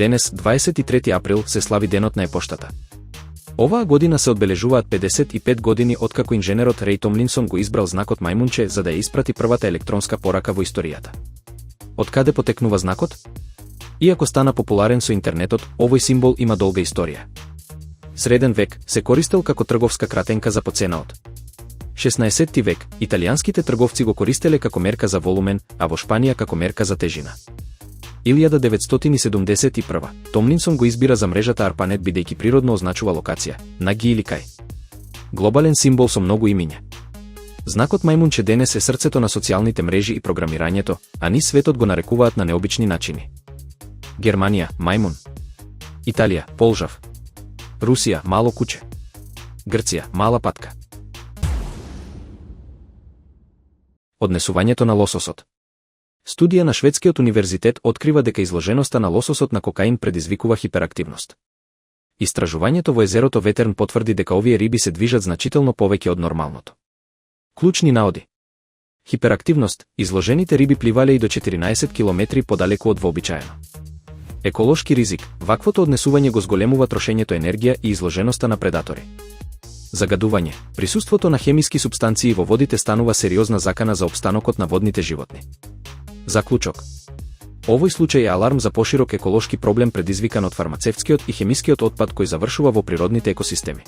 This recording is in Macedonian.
Денес, 23 април, се слави денот на епоштата. Оваа година се одбележуваат 55 години откако инженерот Реј Томлинсон го избрал знакот мајмунче за да ја испрати првата електронска порака во историјата. Од каде потекнува знакот? Иако стана популарен со интернетот, овој символ има долга историја. Среден век се користел како трговска кратенка за поценаот. 16 век италијанските трговци го користеле како мерка за волумен, а во Шпанија како мерка за тежина. 1971 Томлинсон го избира за мрежата ARPANET бидејќи природно означува локација, на ги или кај. Глобален символ со многу имиња. Знакот мајмунче денес е срцето на социјалните мрежи и програмирањето, а низ светот го нарекуваат на необични начини. Германија – мајмун. Италија – полжав. Русија – мало куче. Грција – мала патка. Однесувањето на лососот. Студија на Шведскиот универзитет открива дека изложеноста на лососот на кокаин предизвикува хиперактивност. Истражувањето во езерото Ветерн потврди дека овие риби се движат значително повеќе од нормалното. Клучни наоди. Хиперактивност, изложените риби пливале и до 14 км подалеку од вообичаено. Еколошки ризик, ваквото однесување го зголемува трошењето енергија и изложеноста на предатори. Загадување, присуството на хемиски супстанции во водите станува сериозна закана за опстанокот на водните животни. Заклучок. Овој случај е аларм за поширок еколошки проблем предизвикан од фармацевтскиот и хемискиот отпад кој завршува во природните екосистеми.